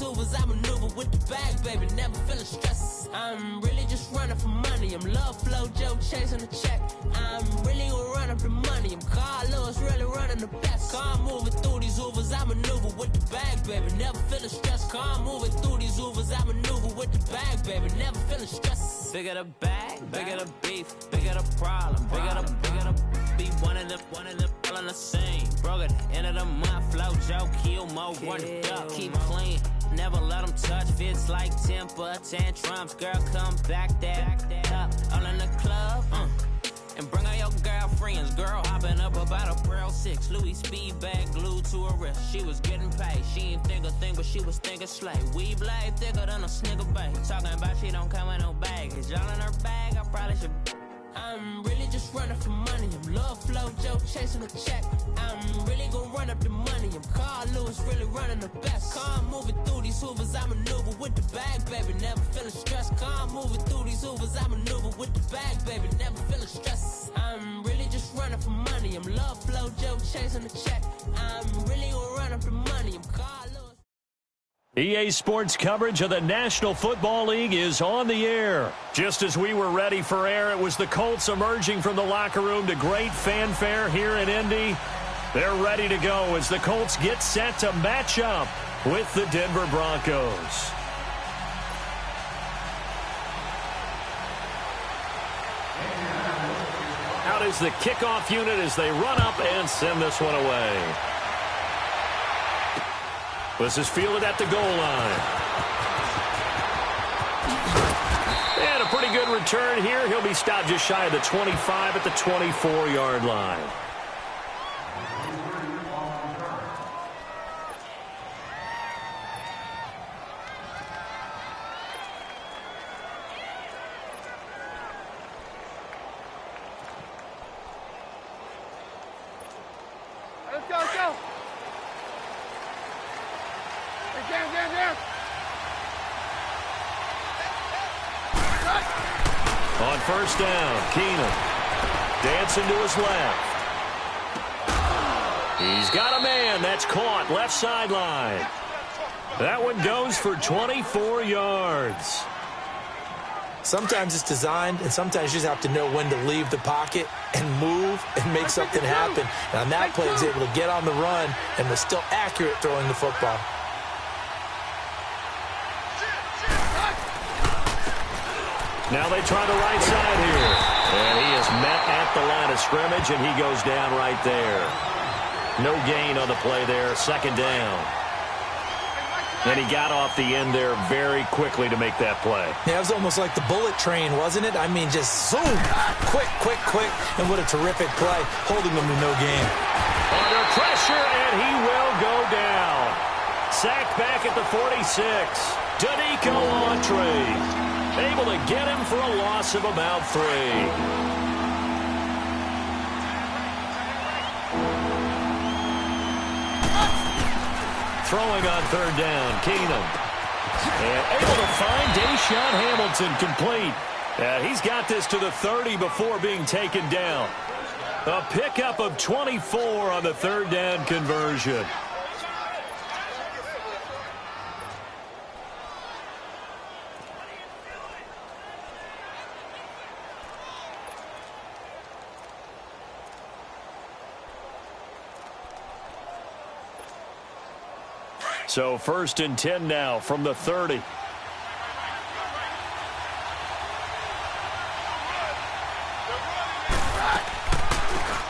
Ubers, I maneuver with the bag, baby, never feeling stress. I'm really just running for money. I'm love flow, Joe chasing the check. I'm really gonna run up the money. I'm Carl Lewis, really running the best. Car moving through these Ubers, I maneuver with the bag, baby, never feeling stress. Car moving through these Ubers, I maneuver with the bag, baby, never feeling stress. Bigger the bag, bigger the beef, bigger the problem, bigger the be one of the all in the same. Broke at the end of the month, flow, Joe, kill, mo, run it up, keep clean. Never let them touch, fits like temper tantrums. Girl, come back that up, all in the club, and bring all your girlfriends. Girl hopping up about a Pearl 6, Louis speed bag glued to her wrist. She was getting paid, she ain't think a thing, but she was thinking slay. We blade thicker than a snigger bag. Talking about she don't come with no baggage. Y'all in her bag, I probably should. I'm really just running for money. I'm love flow, Joe chasing the check. I'm really gonna run up the money. I'm Carl Lewis, really running the best. Car moving through these Ubers, I maneuver with the bag, baby, never feeling stressed. Car moving through these Ubers, I maneuver with the bag, baby, never feeling stressed. I'm really just running for money. I'm love flow, Joe chasing the check. I'm really gonna run up the money. I'm Carl Lewis. EA Sports coverage of the National Football League is on the air. Just as we were ready for air, it was the Colts emerging from the locker room to great fanfare here in Indy. They're ready to go as the Colts get set to match up with the Denver Broncos. Out is the kickoff unit as they run up and send this one away. This is fielded at the goal line. And a pretty good return here. He'll be stopped just shy of the 25 at the 24-yard line. Let's go, let's go. Down. On first down, Keenum dancing to his left. He's got a man. That's caught left sideline. That one goes for 24 yards. Sometimes it's designed, and sometimes you just have to know when to leave the pocket and move and make something happen. And on that play, he was able to get on the run and was still accurate throwing the football. Now they try the right side here. And he is met at the line of scrimmage, and he goes down right there. No gain on the play there, second down. And he got off the end there very quickly to make that play. Yeah, it was almost like the bullet train, wasn't it? I mean, just zoom, quick, and what a terrific play, holding them to no gain. Under pressure, and he will go down. Sacked back at the 46. Danico Autry able to get him for a loss of about 3. Throwing on third down, Keenum. And able to find Deshaun Hamilton complete. He's got this to the 30 before being taken down. A pickup of 24 on the third down conversion. So 1st and 10 now from the 30.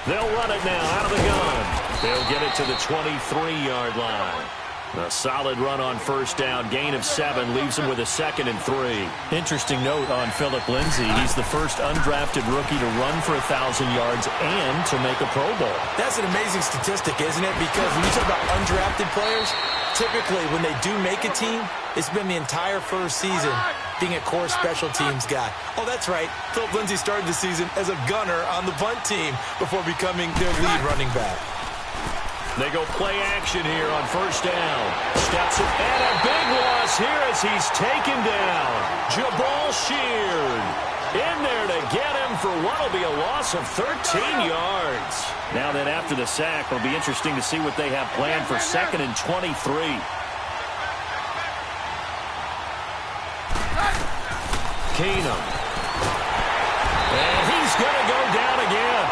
They'll run it now out of the gun. They'll get it to the 23-yard line. A solid run on first down. Gain of 7 leaves him with a 2nd and 3. Interesting note on Phillip Lindsay. He's the first undrafted rookie to run for 1,000 yards and to make a Pro Bowl. That's an amazing statistic, isn't it? Because when you talk about undrafted players, typically when they do make a team, it's been the entire first season being a core special teams guy. Oh, that's right. Phillip Lindsay started the season as a gunner on the punt team before becoming their lead running back. They go play action here on first down. Steps it, and a big loss here as he's taken down. Jabal Sheard in there to get him for what will be a loss of 13 yards. Now then, after the sack, it'll be interesting to see what they have planned for 2nd and 23. Keenum. And he's going to go down again.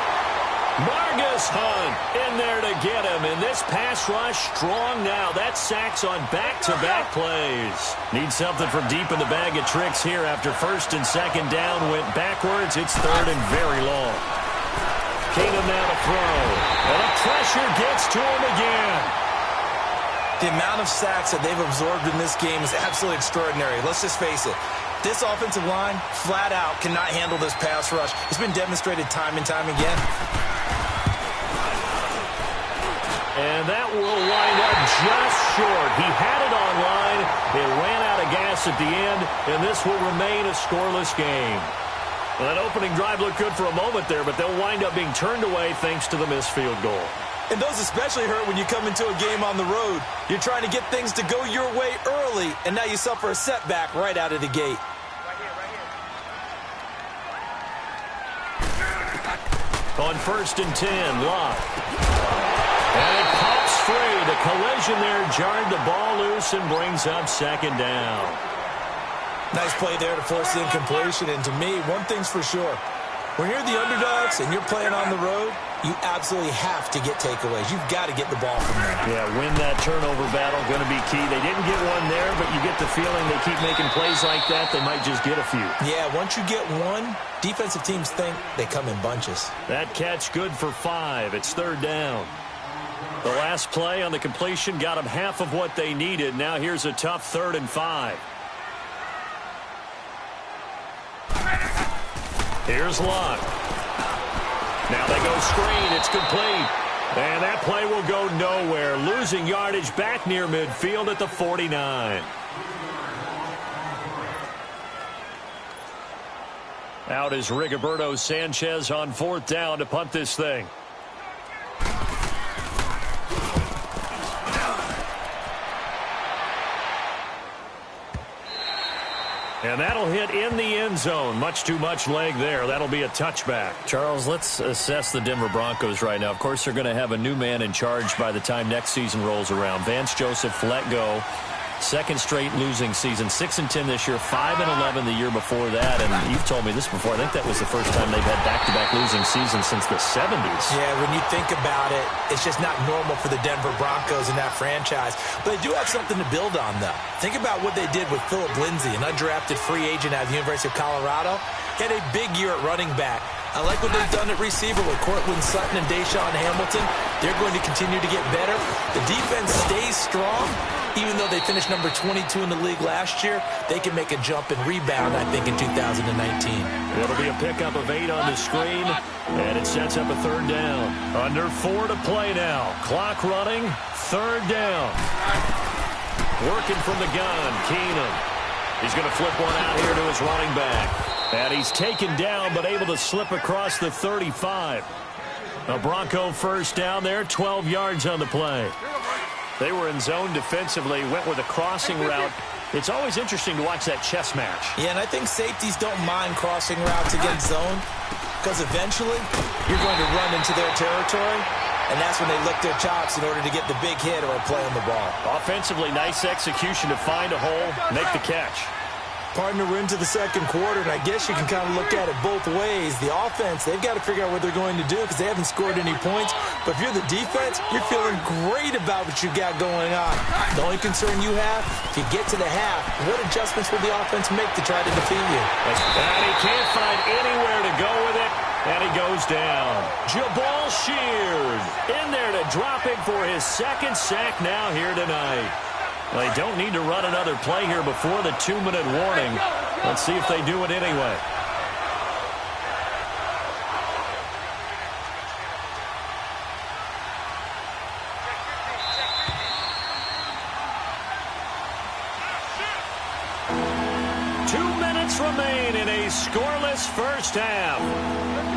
Margus Hunt in there to get him. And this pass rush strong now. That's sacks on back-to-back plays. Need something from deep in the bag of tricks here after first and second down went backwards. It's third and very long. Keenum now to throw. And the pressure gets to him again. The amount of sacks that they've absorbed in this game is absolutely extraordinary. Let's just face it. This offensive line, flat out, cannot handle this pass rush. It's been demonstrated time and time again. And that will wind up just short. He had it on line. It ran out of gas at the end, and this will remain a scoreless game. Well, that opening drive looked good for a moment there, but they'll wind up being turned away thanks to the missed field goal. And those especially hurt when you come into a game on the road. You're trying to get things to go your way early, and now you suffer a setback right out of the gate. On first and 10, Locke. And it pops free. The collision there jarred the ball loose and brings up second down. Nice play there to force the incompletion. And to me, one thing's for sure. When you're the underdogs and you're playing on the road, you absolutely have to get takeaways. You've got to get the ball from them. Yeah, win that turnover battle, going to be key. They didn't get one there, but you get the feeling they keep making plays like that, they might just get a few. Yeah, once you get one, defensive teams think they come in bunches. That catch good for 5. It's third down. The last play on the completion got them half of what they needed. Now here's a tough 3rd and 5. Here's Locke. Now they go screen. It's complete. And that play will go nowhere. Losing yardage back near midfield at the 49. Out is Rigoberto Sanchez on 4th down to punt this thing. And that'll hit in the end zone. Much too much leg there. That'll be a touchback. Charles, let's assess the Denver Broncos right now. Of course, they're going to have a new man in charge by the time next season rolls around. Vance Joseph let go. Second straight losing season. 6-10 this year, 5-11 the year before that. And you've told me this before. I think that was the first time they've had back-to-back losing seasons since the 70s. Yeah, when you think about it, it's just not normal for the Denver Broncos in that franchise. But they do have something to build on, though. Think about what they did with Philip Lindsay, an undrafted free agent out of the University of Colorado. He had a big year at running back. I like what they've done at receiver with Cortland Sutton and Deshaun Hamilton. They're going to continue to get better. The defense stays strong. Even though they finished number 22 in the league last year, they can make a jump and rebound, I think, in 2019. It'll be a pickup of 8 on the screen, and it sets up a 3rd down. Under 4 to play now. Clock running, 3rd down. Working from the gun, Keenum. He's going to flip one out here to his running back. And he's taken down, but able to slip across the 35. A Bronco first down there, 12 yards on the play. They were in zone defensively, went with a crossing route. It's always interesting to watch that chess match. Yeah, and I think safeties don't mind crossing routes against zone because eventually you're going to run into their territory, and that's when they lick their chops in order to get the big hit or a play on the ball. Offensively, nice execution to find a hole, make the catch. Partner, we're into the second quarter, and I guess you can kind of look at it both ways. The offense, they've got to figure out what they're going to do because they haven't scored any points. But if you're the defense, you're feeling great about what you've got going on. The only concern you have, if you get to the half, what adjustments will the offense make to try to defeat you? And he can't find anywhere to go with it, and he goes down. Jabal Sheard in there to drop it for his 2nd sack now here tonight. Well, they don't need to run another play here before the 2-minute warning. Let's see if they do it anyway. Remain in a scoreless first half.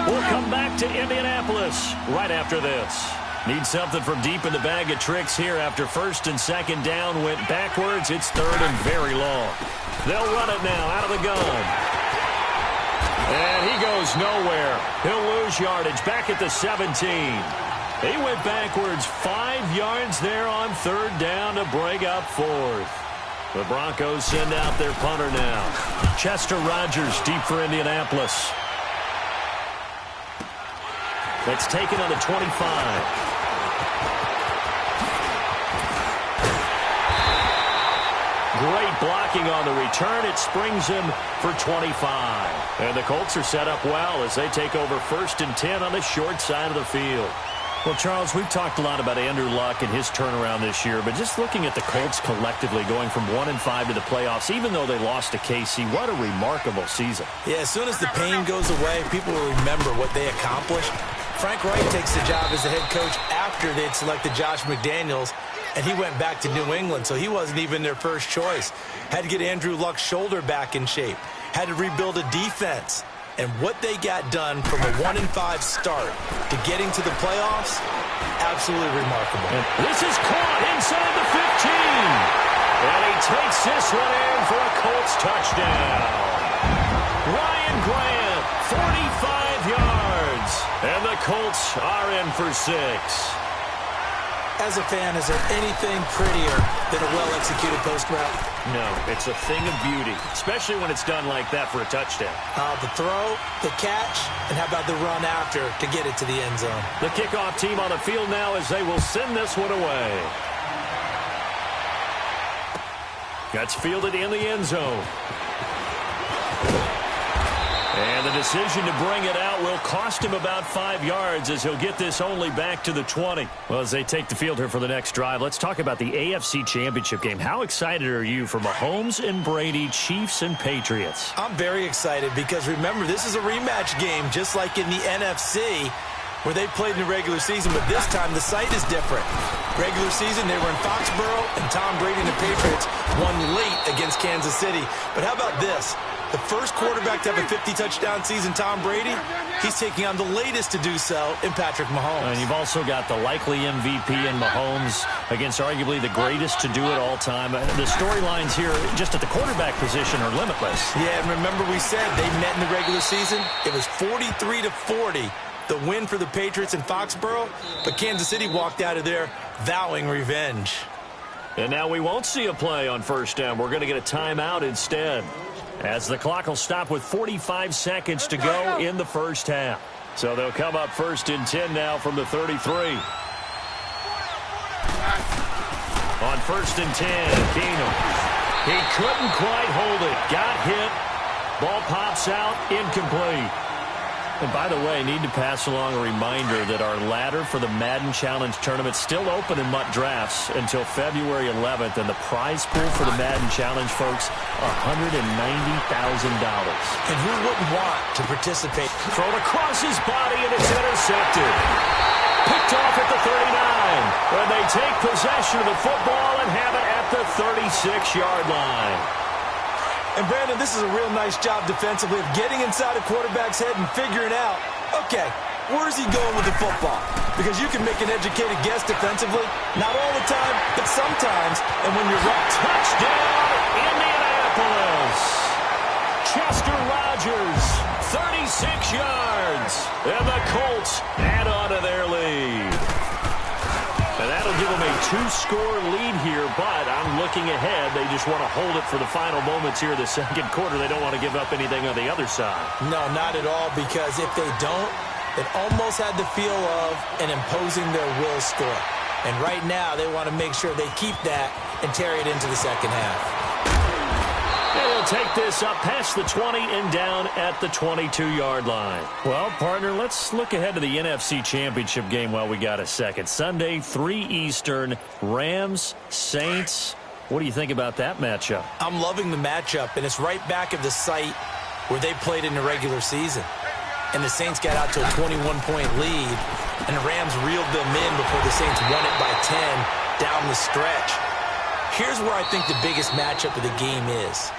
We'll come back to Indianapolis right after this. Need something from deep in the bag of tricks here after first and second down went backwards. It's 3rd and very long. They'll run it now out of the gun. And he goes nowhere. He'll lose yardage back at the 17. He went backwards 5 yards there on 3rd down to break up 4th. The Broncos send out their punter now. Chester Rogers deep for Indianapolis. That's taken on the 25. Great blocking on the return. It springs him for 25. And the Colts are set up well as they take over 1st and 10 on the short side of the field. Well, Charles, we've talked a lot about Andrew Luck and his turnaround this year, but just looking at the Colts collectively going from 1-5 to the playoffs, even though they lost to KC, what a remarkable season. Yeah, as soon as the pain goes away, people will remember what they accomplished. Frank Reich takes the job as the head coach after they'd selected Josh McDaniels, and he went back to New England, so he wasn't even their first choice. Had to get Andrew Luck's shoulder back in shape. Had to rebuild a defense. And what they got done from a 1-5 start to getting to the playoffs, absolutely remarkable. And this is caught inside the 15. And he takes this one in for a Colts touchdown. Ryan Grant, 45 yards. And the Colts are in for 6. As a fan, is there anything prettier than a well-executed post route? No, it's a thing of beauty, especially when it's done like that for a touchdown. The throw, the catch, and how about the run after to get it to the end zone? The kickoff team on the field now as they will send this one away. Gets fielded in the end zone. And the decision to bring it out will cost him about 5 yards as he'll get this only back to the 20. Well, as they take the field here for the next drive, let's talk about the AFC Championship game. How excited are you for Mahomes and Brady, Chiefs and Patriots? I'm very excited because, remember, this is a rematch game just like in the NFC where they played in the regular season, but this time the site is different. Regular season, they were in Foxborough, and Tom Brady and the Patriots won late against Kansas City. But how about this? The first quarterback to have a 50-touchdown season, Tom Brady, he's taking on the latest to do so in Patrick Mahomes. And you've also got the likely MVP in Mahomes against arguably the greatest to do it all time. The storylines here just at the quarterback position are limitless. Yeah, and remember we said they met in the regular season? It was 43-40, the win for the Patriots in Foxborough, but Kansas City walked out of there vowing revenge. And now we won't see a play on first down. We're going to get a timeout instead, as the clock will stop with 45 seconds to go in the first half. So they'll come up 1st and 10 now from the 33. On 1st and 10, Keenum. He couldn't quite hold it. Got hit. Ball pops out. Incomplete. And by the way, I need to pass along a reminder that our ladder for the Madden Challenge tournament is still open in MUT drafts until February 11th. And the prize pool for the Madden Challenge, folks, $190,000. And who wouldn't want to participate? Thrown across his body, and it's intercepted. Picked off at the 39. And they take possession of the football and have it at the 36-yard line. And, Brandon, this is a real nice job defensively of getting inside a quarterback's head and figuring out, okay, where's he going with the football? Because you can make an educated guess defensively, not all the time, but sometimes. And when you're right, touchdown, Indianapolis. Chester Rogers, 36 yards. And the Colts add on to their lead. And that'll give them a 2-score lead here, but I'm looking ahead. They just want to hold it for the final moments here of the second quarter. They don't want to give up anything on the other side. No, not at all, because if they don't, it almost had the feel of an imposing their will score. And right now, they want to make sure they keep that and carry it into the second half. They'll take this up past the 20 and down at the 22-yard line. Well, partner, let's look ahead to the NFC Championship game while we got a second. Sunday, 3 Eastern, Rams, Saints. What do you think about that matchup? I'm loving the matchup, and it's right back at the site where they played in the regular season. And the Saints got out to a 21-point lead, and the Rams reeled them in before the Saints won it by 10 down the stretch. Here's where I think the biggest matchup of the game is.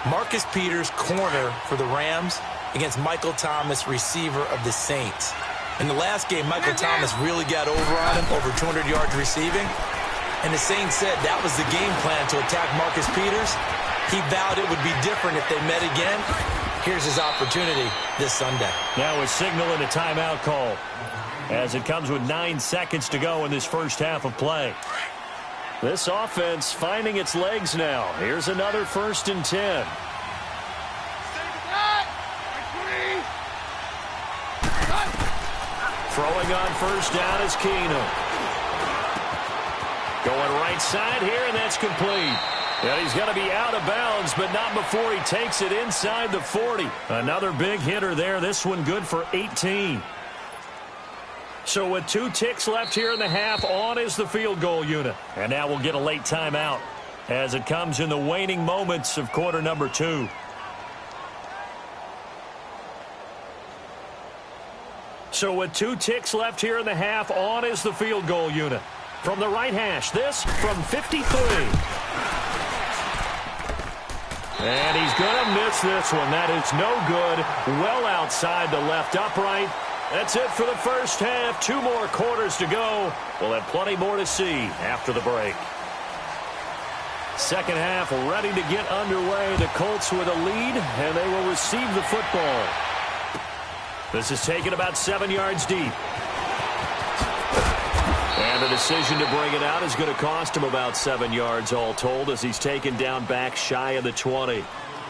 Marcus Peters, corner for the Rams, against Michael Thomas, receiver of the Saints. In the last game, Michael Thomas really got over on him, over 200 yards receiving. And the Saints said that was the game plan to attack Marcus Peters. He vowed it would be different if they met again. Here's his opportunity this Sunday. Now a signal and a timeout call, as it comes with 9 seconds to go in this first half of play. This offense finding its legs now. Here's another 1st and 10. Throwing on 1st down is Keenum. Going right side here, and that's complete. And he's going to be out of bounds, but not before he takes it inside the 40. Another big hitter there. This one good for 18. So with 2 ticks left here in the half, on is the field goal unit. And now we'll get a late timeout as it comes in the waning moments of quarter number 2. So with 2 ticks left here in the half, on is the field goal unit. From the right hash, this from 53. And he's going to miss this one. That is no good. Well outside the left upright. That's it for the first half. 2 more quarters to go. We'll have plenty more to see after the break. Second half ready to get underway. The Colts with a lead, and they will receive the football. This is taken about 7 yards deep. And the decision to bring it out is going to cost him about 7 yards all told as he's taken down back shy of the 20.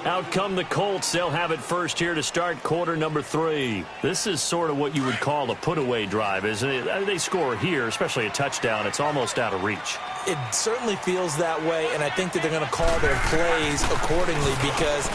Out come the Colts. They'll have it first here to start quarter number 3. This is sort of what you would call a put-away drive, isn't it? They score here, especially a touchdown. It's almost out of reach. It certainly feels that way, and I think that they're going to call their plays accordingly because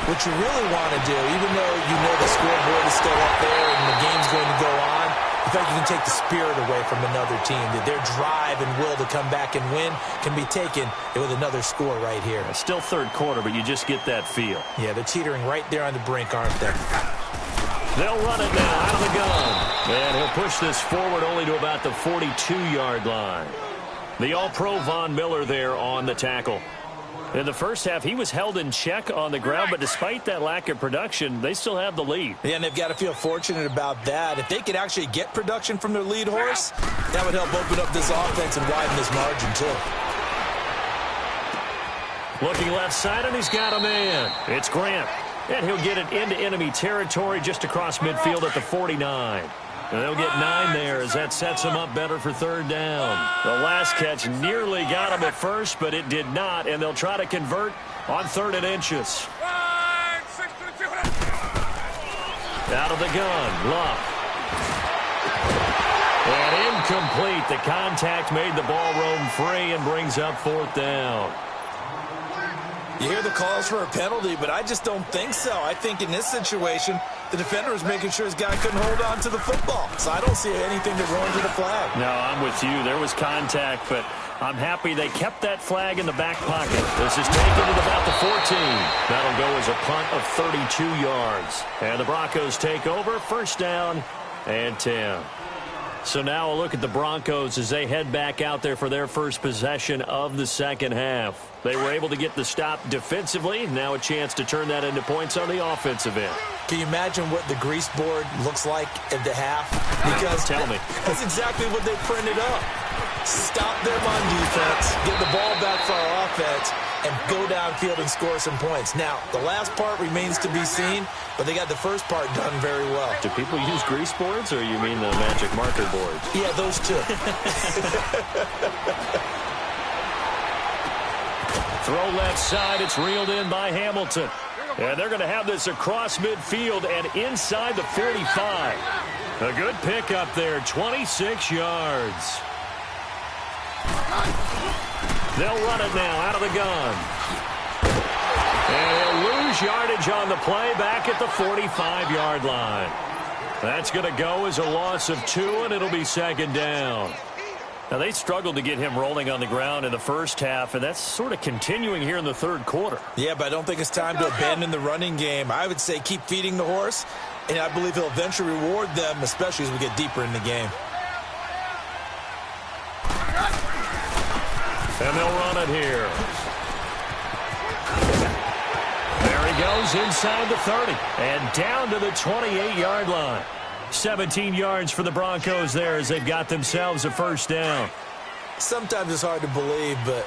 what you really want to do, even though you know the scoreboard is still up there and the game's going to go on, in fact, you can take the spirit away from another team. That their drive and will to come back and win can be taken with another score right here. It's still third quarter, but you just get that feel. Yeah, they're teetering right there on the brink, aren't they? They'll run it now out of the gun. And he'll push this forward only to about the 42-yard line. The All-Pro Von Miller there on the tackle. In the first half, he was held in check on the ground, but despite that lack of production, they still have the lead. Yeah, and they've got to feel fortunate about that. If they could actually get production from their lead horse, that would help open up this offense and widen this margin, too. Looking left side, and he's got a man. It's Grant. And he'll get it into enemy territory just across midfield at the 49. And they'll get 9 there as that sets him up better for third down. The last catch nearly got him at first, but it did not, and they'll try to convert on 3rd and inches. Out of the gun, Luck. And incomplete. The contact made the ball roam free and brings up 4th down. You hear the calls for a penalty, but I just don't think so. I think in this situation, the defender was making sure his guy couldn't hold on to the football. So I don't see anything to run to the flag. No, I'm with you. There was contact, but I'm happy they kept that flag in the back pocket. This is taken at about the 14. That'll go as a punt of 32 yards. And the Broncos take over, 1st down and 10. So now a look at the Broncos as they head back out there for their first possession of the second half. They were able to get the stop defensively. Now a chance to turn that into points on the offensive end. Can you imagine what the grease board looks like at the half? Because tell me. That's exactly what they printed up. Stop them on defense, get the ball back for our offense, and go downfield and score some points. Now, the last part remains to be seen, but they got the first part done very well. Do people use grease boards, or you mean the magic marker boards? Yeah, those two. Throw left side. It's reeled in by Hamilton. And they're going to have this across midfield and inside the 45. A good pickup there, 26 yards. They'll run it now out of the gun. And he'll lose yardage on the play back at the 45-yard line. That's going to go as a loss of 2, and it'll be 2nd down. Now, they struggled to get him rolling on the ground in the first half, and that's sort of continuing here in the third quarter. Yeah, but I don't think it's time to abandon the running game. I would say keep feeding the horse, and I believe he'll eventually reward them, especially as we get deeper in the game. And they'll run it here. There he goes inside the 30 and down to the 28-yard line. 17 yards for the Broncos there as they've got themselves a 1st down. Sometimes it's hard to believe, but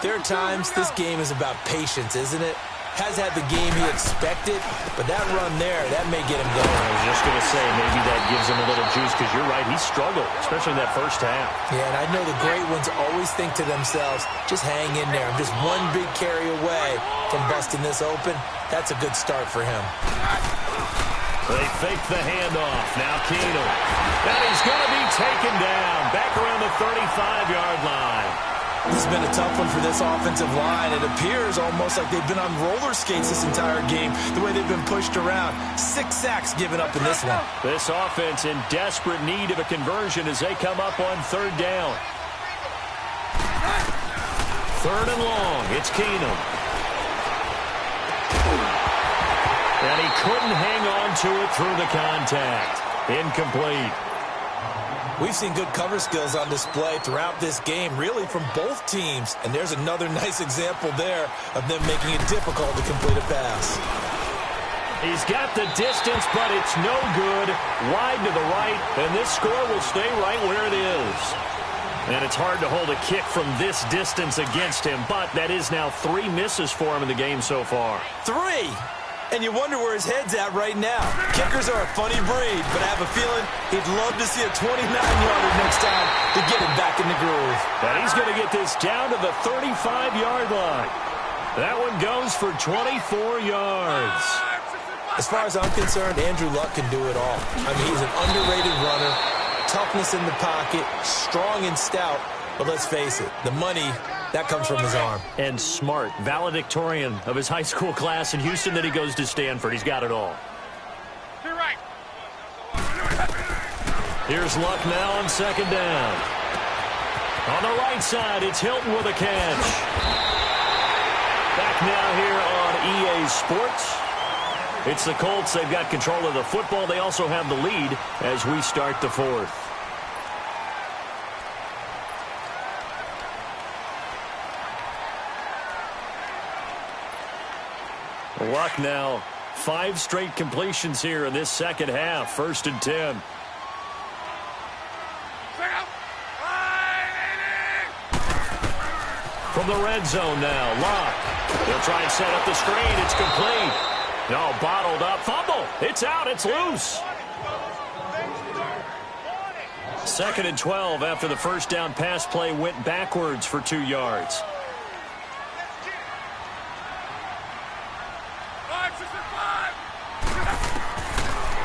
there are times this game is about patience, isn't it? has had the game he expected, but that run there, that may get him going. I was just going to say, maybe that gives him a little juice, because you're right, he struggled, especially in that first half. Yeah, and I know the great ones always think to themselves, just hang in there. I'm just one big carry away from busting this open. That's a good start for him. They fake the handoff. Now Keenum. And he's going to be taken down. Back around the 35-yard line. This has been a tough one for this offensive line. It appears almost like they've been on roller skates this entire game, the way they've been pushed around. 6 sacks given up in this one. This offense in desperate need of a conversion as they come up on 3rd down. 3rd and long. It's Keenum. And he couldn't hang on to it through the contact. Incomplete. We've seen good cover skills on display throughout this game, really from both teams. And there's another nice example there of them making it difficult to complete a pass. He's got the distance, but it's no good. Wide to the right, and this score will stay right where it is. And it's hard to hold a kick from this distance against him, but that is now 3 misses for him in the game so far. 3! And you wonder where his head's at right now. Kickers are a funny breed, but I have a feeling he'd love to see a 29-yarder next time to get him back in the groove. And he's going to get this down to the 35-yard line. That one goes for 24 yards. As far as I'm concerned, Andrew Luck can do it all. I mean, he's an underrated runner, toughness in the pocket, strong and stout. But let's face it, the money, that comes from his arm. And smart, valedictorian of his high school class in Houston. Then he goes to Stanford. He's got it all. Here's Luck now on 2nd down. On the right side, it's Hilton with a catch. Back now here on EA Sports. It's the Colts. They've got control of the football. They also have the lead as we start the 4th. Luck now, 5 straight completions here in this second half. 1st and 10. From the red zone now, Luck. They'll try and set up the screen. It's complete. No, bottled up. Fumble. It's out. It's loose. 2nd and 12 after the first down pass play went backwards for 2 yards.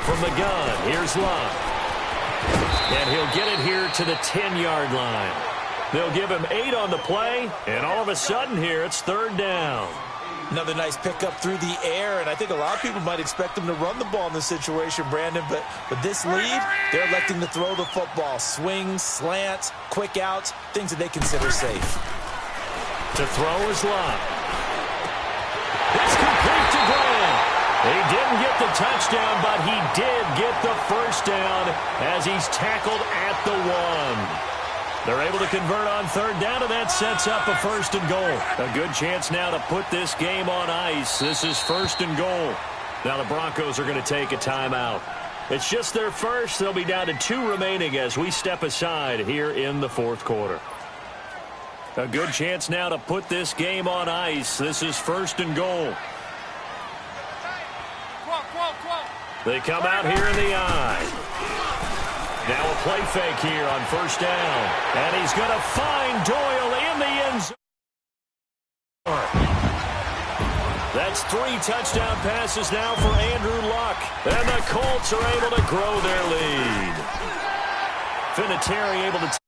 From the gun, here's Luck. And he'll get it here to the 10-yard line. They'll give him 8 on the play, and all of a sudden here it's 3rd down. Another nice pickup through the air, and I think a lot of people might expect them to run the ball in this situation, Brandon, but with this lead, they're electing to throw the football. Swings, slants, quick outs, things that they consider safe. To throw is Luck. It's complete to Graham. He didn't get the touchdown, but he did get the first down as he's tackled at the 1. They're able to convert on 3rd down, and that sets up a 1st and goal. A good chance now to put this game on ice. This is 1st and goal. Now the Broncos are going to take a timeout. It's just their first. They'll be down to 2 remaining as we step aside here in the 4th quarter. A good chance now to put this game on ice. This is 1st and goal. They come out here in the eye. Now a play fake here on 1st down. And he's going to find Doyle in the end zone. That's 3 touchdown passes now for Andrew Luck. And the Colts are able to grow their lead. Vinatieri able to